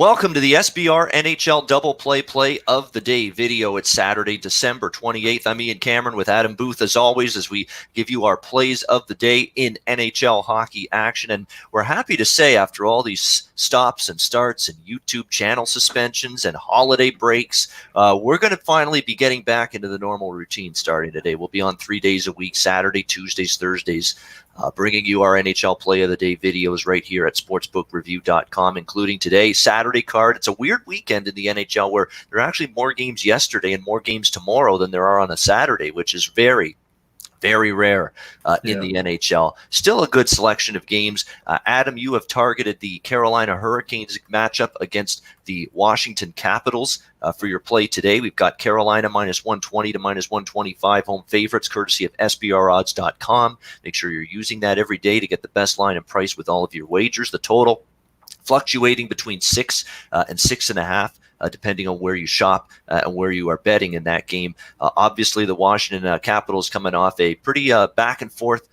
Welcome to the SBR NHL Double Play of the Day video. It's Saturday, December 28th. I'm Ian Cameron with Adam Booth, as always, as we give you our plays of the day in NHL hockey action. And we're happy to say, after all these stops and starts and YouTube channel suspensions and holiday breaks, we're going to finally be getting back into the normal routine starting today. We'll be on 3 days a week, Saturday, Tuesdays, Thursdays, bringing you our NHL Play of the Day videos right here at sportsbookreview.com, including today, Saturday card. It's a weird weekend in the NHL where there are actually more games yesterday and more games tomorrow than there are on a Saturday, which is very rare in the NHL. Still a good selection of games. Adam, you have targeted the Carolina Hurricanes matchup against the Washington Capitals for your play today. We've got Carolina minus 120 to minus 125 home favorites, courtesy of SBRodds.com. Make sure you're using that every day to get the best line and price with all of your wagers. The total fluctuating between 6 and 6.5. Depending on where you shop and where you are betting in that game. Obviously, the Washington Capitals coming off a pretty back and forth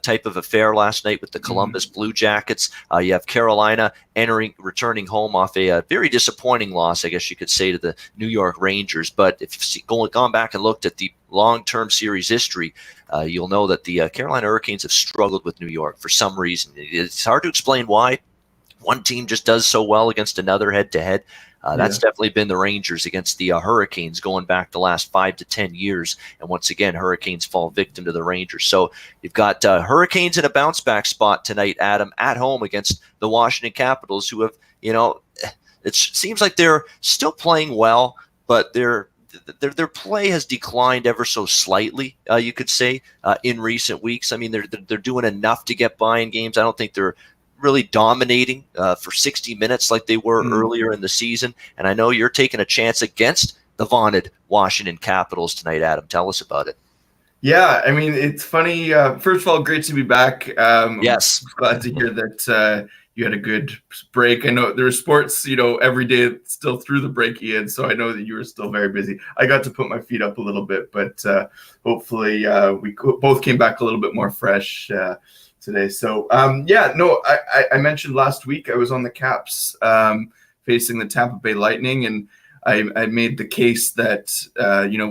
type of affair last night with the Columbus Blue Jackets. You have Carolina returning home off a very disappointing loss, I guess you could say, to the New York Rangers. But if you've gone back and looked at the long-term series history, you'll know that the Carolina Hurricanes have struggled with New York for some reason. It's hard to explain why. One team just does so well against another head-to-head. That's definitely been the Rangers against the Hurricanes going back the last 5 to 10 years. And once again, Hurricanes fall victim to the Rangers. So you've got Hurricanes in a bounce-back spot tonight, Adam, at home against the Washington Capitals, who have, it seems like they're still playing well, but their play has declined ever so slightly, you could say, in recent weeks. I mean, they're doing enough to get by in games. I don't think they're really dominating for 60 minutes like they were earlier in the season. And I know you're taking a chance against the vaunted Washington Capitals tonight, Adam. Tell us about it. Yeah, I mean, it's funny. First of all, great to be back. Yes. Glad to hear that you had a good break. I know there were sports, every day still through the break, Ian, so I know that you were still very busy. I got to put my feet up a little bit, but hopefully we both came back a little bit more fresh today. So I mentioned last week I was on the Caps facing the Tampa Bay Lightning, and I made the case that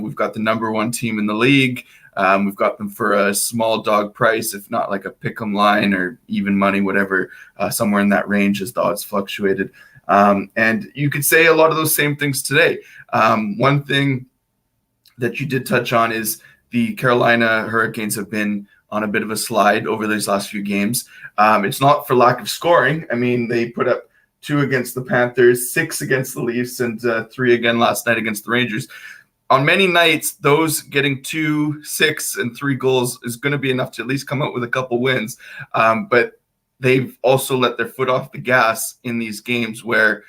we've got the number one team in the league. We've got them for a small dog price, if not like a pick 'em line or even money, whatever, somewhere in that range as the odds fluctuated. And you could say a lot of those same things today. One thing that you did touch on is the Carolina Hurricanes have been on a bit of a slide over these last few games. It's not for lack of scoring. I mean, they put up 2 against the Panthers, 6 against the Leafs, and 3 again last night against the Rangers. On many nights, those getting 2, 6, and 3 goals is going to be enough to at least come out with a couple wins. But they've also let their foot off the gas in these games where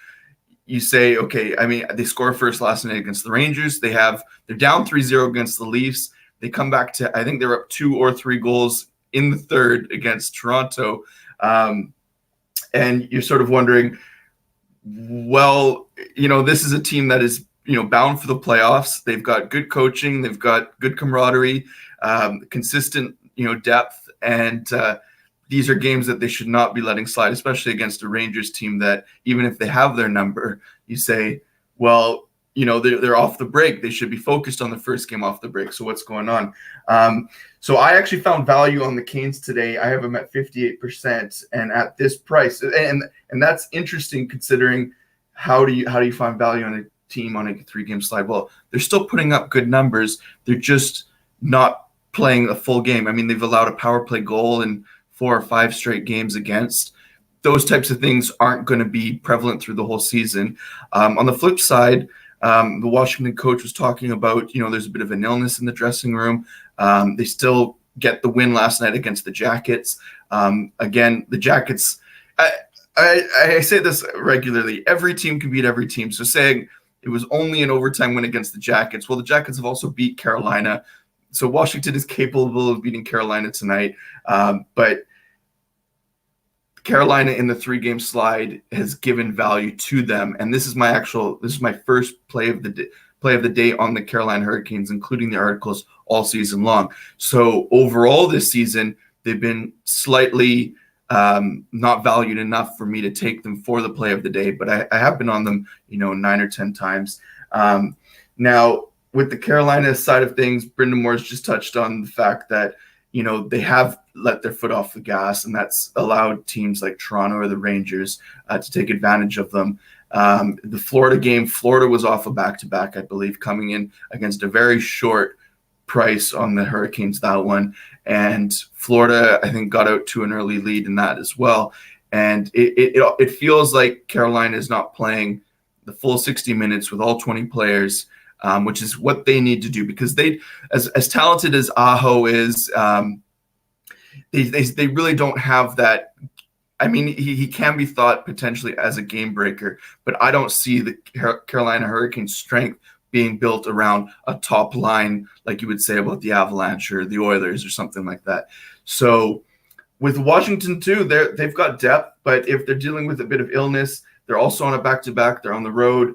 you say, okay, I mean, they score first last night against the Rangers. They're down 3-0 against the Leafs. They come back to, I think they're up 2 or 3 goals in the third against Toronto. And you're sort of wondering, well, this is a team that is, bound for the playoffs. They've got good coaching. They've got good camaraderie, consistent, depth. And these are games that they should not be letting slide, especially against a Rangers team that even if they have their number, you say, well, they're off the break. They should be focused on the first game off the break. So what's going on? So I actually found value on the Canes today. I have them at 58%, and at this price, and that's interesting considering how do you find value on a team on a 3-game slide? Well, they're still putting up good numbers. They're just not playing a full game. I mean, they've allowed a power play goal in 4 or 5 straight games against. Those types of things aren't going to be prevalent through the whole season. On the flip side, the Washington coach was talking about, there's a bit of an illness in the dressing room. They still get the win last night against the Jackets. Again, the Jackets, I say this regularly, every team can beat every team. So saying it was only an overtime win against the Jackets, well, the Jackets have also beat Carolina. So Washington is capable of beating Carolina tonight. But Carolina in the 3-game slide has given value to them, and this is my first play of the day on the Carolina Hurricanes, including the articles all season long. So overall this season, they've been slightly not valued enough for me to take them for the play of the day, but I have been on them, 9 or 10 times. Now, with the Carolina side of things, Brendan Moore's just touched on the fact that, they have let their foot off the gas, and that's allowed teams like Toronto or the Rangers to take advantage of them. The Florida game, Florida was off a back-to-back, I believe, coming in against a very short price on the Hurricanes, that one. And Florida, I think, got out to an early lead in that as well. And it feels like Carolina is not playing the full 60 minutes with all 20 players, which is what they need to do, because they, as talented as Aho is, they really don't have that. I mean, he can be thought potentially as a game breaker, but I don't see the Carolina Hurricanes' strength being built around a top line like you would say about the Avalanche or the Oilers or something like that. So with Washington too, they've got depth, but if they're dealing with a bit of illness, they're also on a back-to-back, they're on the road.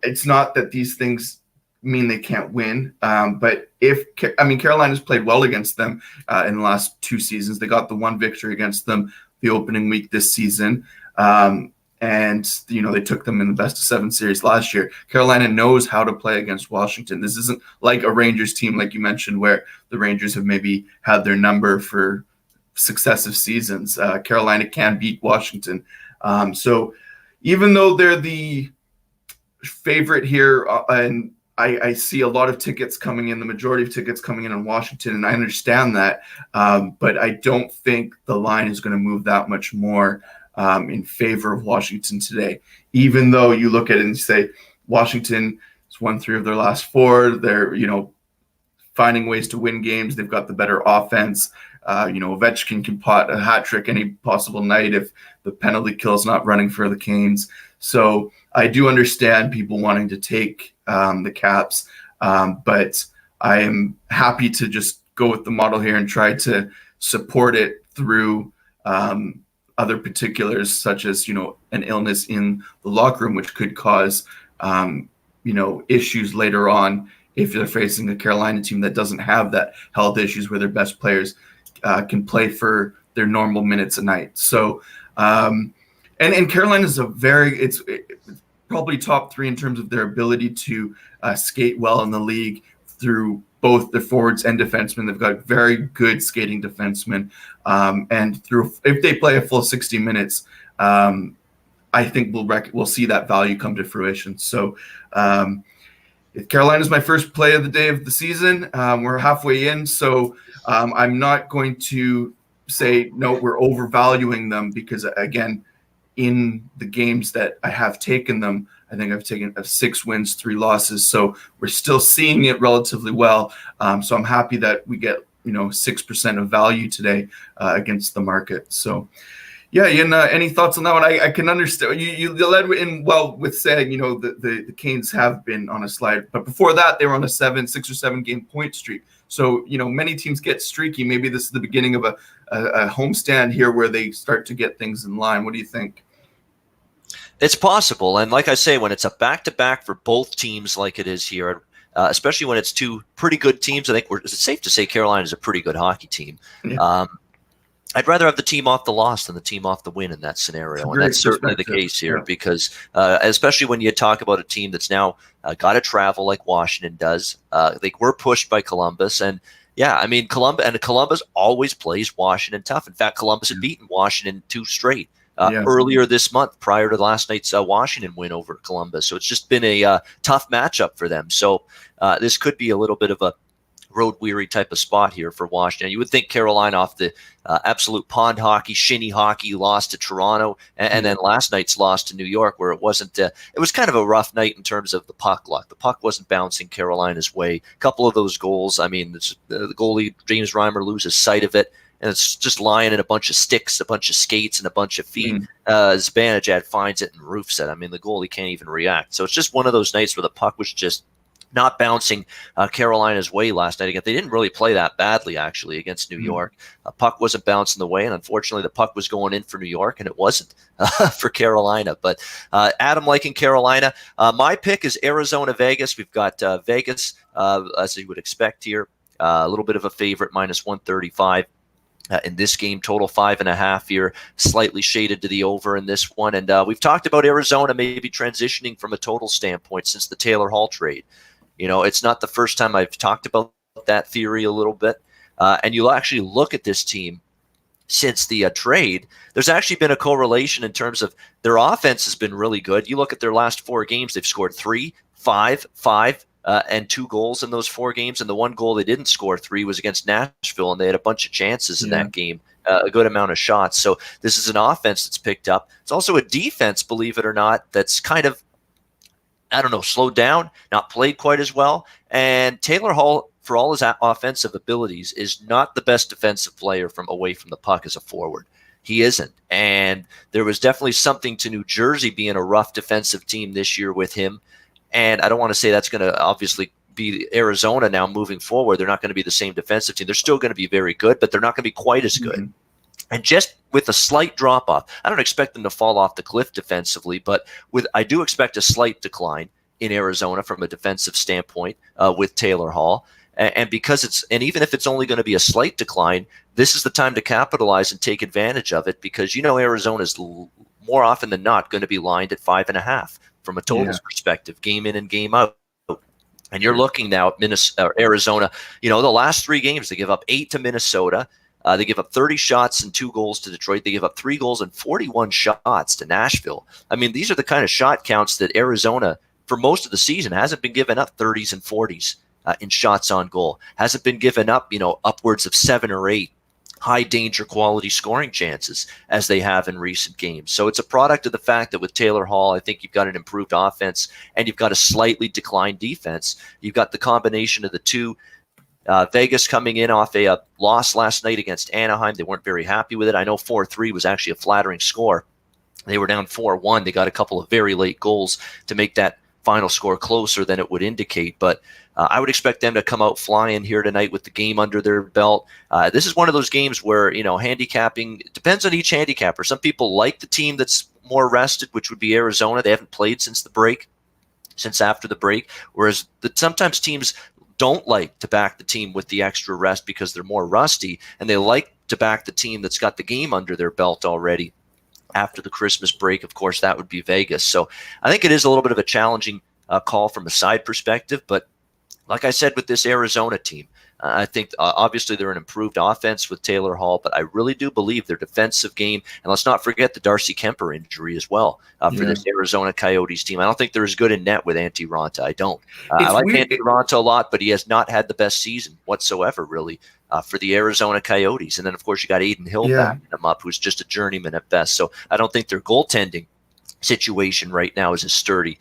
It's not that these things mean they can't win, but Carolina's played well against them in the last 2 seasons. They got the one victory against them the opening week this season. And they took them in the best of 7 series last year. Carolina knows how to play against Washington. This isn't like a Rangers team, like you mentioned, where the Rangers have maybe had their number for successive seasons. Carolina can beat Washington. So even though they're the favorite here, and I see a lot of tickets coming in, the majority of tickets coming in on Washington, and I understand that, but I don't think the line is going to move that much more in favor of Washington today, even though you look at it and say Washington has won 3 of their last 4. They're, finding ways to win games. They've got the better offense. Ovechkin can pot a hat trick any possible night if the penalty kill is not running for the Canes. So I do understand people wanting to take the Caps, but I am happy to just go with the model here and try to support it through other particulars, such as, an illness in the locker room, which could cause, issues later on if they're facing a Carolina team that doesn't have that health issues where their best players can play for their normal minutes a night. So, and Carolina is it's probably top 3 in terms of their ability to skate well in the league through both the forwards and defensemen. They've got very good skating defensemen. And if they play a full 60 minutes, I think we'll see that value come to fruition. So Carolina's my first play of the day of the season. We're halfway in, so I'm not going to say, no, we're overvaluing them, because, again, in the games that I have taken them, I think I've taken 6 wins, 3 losses. So we're still seeing it relatively well. So I'm happy that we get 6% of value today against the market. So yeah, Ian, any thoughts on that one? I can understand you led in well with saying the Canes have been on a slide, but before that they were on a 6 or 7 game point streak. So many teams get streaky. Maybe this is the beginning of a homestand here where they start to get things in line. What do you think? It's possible. And like I say, when it's a back-to-back for both teams like it is here, especially when it's 2 pretty good teams, I think it's safe to say Carolina is a pretty good hockey team. Yeah. I'd rather have the team off the loss than the team off the win in that scenario. And that's certainly the case here, yeah. Because especially when you talk about a team that's now got to travel like Washington does. They were pushed by Columbus. And yeah, I mean, Columbus always plays Washington tough. In fact, Columbus had beaten Washington 2 straight. Earlier this month, prior to last night's Washington win over Columbus. So it's just been a tough matchup for them. So this could be a little bit of a road-weary type of spot here for Washington. You would think Carolina off the absolute pond hockey, shinny hockey loss to Toronto, and then last night's loss to New York, where it wasn't it was kind of a rough night in terms of the puck luck. The puck wasn't bouncing Carolina's way. A couple of those goals, I mean, the goalie, James Reimer, loses sight of it, and it's just lying in a bunch of sticks, a bunch of skates, and a bunch of feet. Zibanejad finds it and roofs it. I mean, the goalie can't even react. So it's just one of those nights where the puck was just not bouncing Carolina's way last night. Again, they didn't really play that badly, actually, against New York. Puck wasn't bouncing the way, and unfortunately, the puck was going in for New York, and it wasn't for Carolina. But Adam liking Carolina. My pick is Arizona-Vegas. We've got Vegas, as you would expect here, a little bit of a favorite, minus 135. in this game. Total 5.5 here, slightly shaded to the over in this one. And we've talked about Arizona maybe transitioning from a total standpoint since the Taylor Hall trade. It's not the first time I've talked about that theory a little bit. And you'll actually look at this team since the trade. There's actually been a correlation in terms of their offense has been really good. You look at their last 4 games, they've scored 3, 5, 5, and 2 goals in those 4 games. And the one goal they didn't score 3 was against Nashville, and they had a bunch of chances in that game, a good amount of shots. So this is an offense that's picked up. It's also a defense, believe it or not, that's kind of, slowed down, not played quite as well. And Taylor Hall, for all his offensive abilities, is not the best defensive player from away from the puck as a forward. He isn't. And there was definitely something to New Jersey being a rough defensive team this year with him. And I don't want to say that's going to obviously be Arizona now moving forward. They're not going to be the same defensive team. They're still going to be very good, but they're not going to be quite as good. Mm-hmm. And just with a slight drop off, I don't expect them to fall off the cliff defensively, but I do expect a slight decline in Arizona from a defensive standpoint with Taylor Hall. And even if it's only going to be a slight decline, this is the time to capitalize and take advantage of it, because Arizona is more often than not going to be lined at 5.5 from a totals perspective, game in and game out. And you're looking now at Arizona. The last 3 games they give up 8 to Minnesota. They give up 30 shots and 2 goals to Detroit. They give up 3 goals and 41 shots to Nashville. I mean, these are the kind of shot counts that Arizona, for most of the season, hasn't been giving up 30s and 40s in shots on goal. Hasn't been giving up, upwards of 7 or 8 high danger quality scoring chances as they have in recent games. So it's a product of the fact that with Taylor Hall, I think you've got an improved offense and you've got a slightly declined defense. You've got the combination of the two. Vegas coming in off a loss last night against Anaheim. They weren't very happy with it. I know 4-3 was actually a flattering score. They were down 4-1. They got a couple of very late goals to make that final score closer than it would indicate. But I would expect them to come out flying here tonight with the game under their belt. This is one of those games where, handicapping depends on each handicapper. Some people like the team that's more rested, which would be Arizona. They haven't played since after the break, whereas sometimes teams don't like to back the team with the extra rest because they're more rusty, and they like to back the team that's got the game under their belt already after the Christmas break. Of course, that would be Vegas. So I think it is a little bit of a challenging call from a side perspective, but like I said with this Arizona team, I think obviously they're an improved offense with Taylor Hall, but I really do believe their defensive game, and let's not forget the Darcy Kemper injury as well for this Arizona Coyotes team. I don't think they're as good in net with Antti Raanta. I don't. I like Antti Raanta a lot, but he has not had the best season whatsoever, really, for the Arizona Coyotes. And then, of course, you got Aiden Hill backing them up, who's just a journeyman at best. So I don't think their goaltending situation right now is as sturdy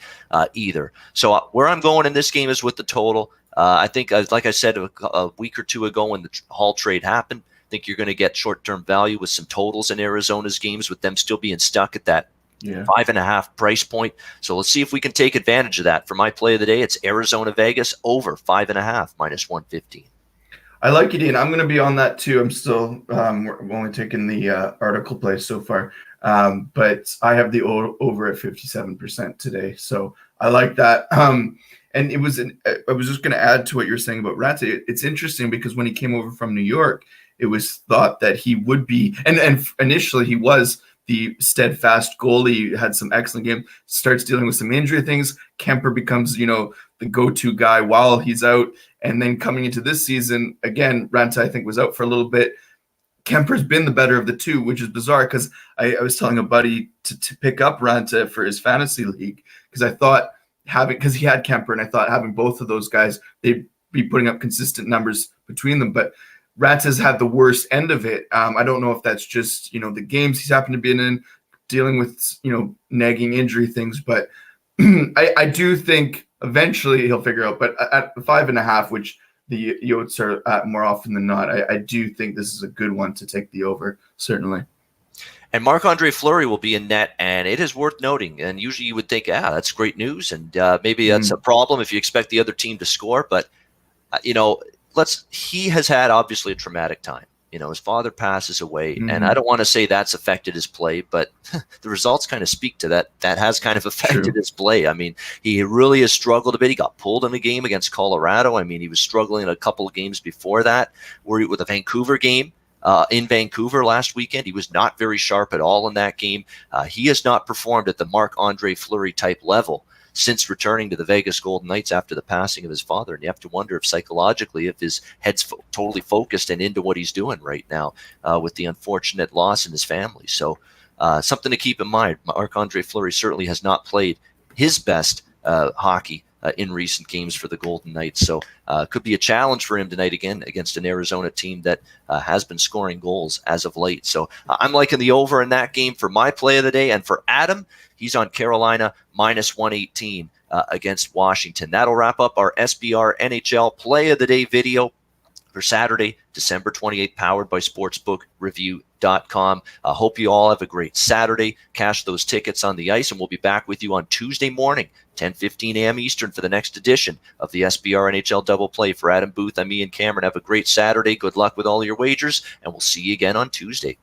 either. So where I'm going in this game is with the total. I think, like I said a week or two ago when the Hall trade happened, I think you're going to get short-term value with some totals in Arizona's games, with them still being stuck at that 5.5 price point. So let's see if we can take advantage of that. For my play of the day, it's Arizona Vegas over 5.5 minus 115. I like it, Ian. I'm going to be on that too. I'm still we're only taking the article play so far, but I have the over at 57% today. So I like that. And I was just going to add to what you were saying about Raanta. It's interesting because when he came over from New York, it was thought that he would be, and initially he was the steadfast goalie, had some excellent games, starts dealing with some injury things. Kemper becomes, the go-to guy while he's out. And then coming into this season, again, Raanta, I think, was out for a little bit. Kemper's been the better of the two, which is bizarre because I was telling a buddy to pick up Raanta for his fantasy league because I thought because he had Kemper, and I thought having both of those guys, they'd be putting up consistent numbers between them. But Raanta's had the worst end of it. I don't know if that's just, the games he's happened to be in, dealing with, nagging injury things. But I do think eventually he'll figure out. But at 5.5, which the Yotes are at more often than not, I do think this is a good one to take the over, certainly. And Marc-Andre Fleury will be in net, and it is worth noting. And usually you would think, that's great news, and maybe that's a problem if you expect the other team to score. But, he has had obviously a traumatic time. His father passes away, and I don't want to say that's affected his play, but the results kind of speak to that. That has kind of affected his play. I mean, he really has struggled a bit. He got pulled in a game against Colorado. I mean, he was struggling in a couple of games before that, with a Vancouver game. in Vancouver last weekend. He was not very sharp at all in that game. He has not performed at the Marc-Andre Fleury type level since returning to the Vegas Golden Knights after the passing of his father. And you have to wonder if psychologically, if his head's totally focused and into what he's doing right now with the unfortunate loss in his family. So something to keep in mind. Marc-Andre Fleury certainly has not played his best hockey in recent games for the Golden Knights. So could be a challenge for him tonight again against an Arizona team that has been scoring goals as of late. So I'm liking the over in that game for my play of the day. And for Adam, he's on Carolina minus 118 against Washington. That'll wrap up our SBR NHL play of the day video for Saturday, December 28th, powered by sportsbookreview.com. I hope you all have a great Saturday. Cash those tickets on the ice, and we'll be back with you on Tuesday morning, 10:15 a.m. Eastern, for the next edition of the SBR NHL Double Play. For Adam Booth, I'm Ian Cameron. Have a great Saturday. Good luck with all your wagers, and we'll see you again on Tuesday.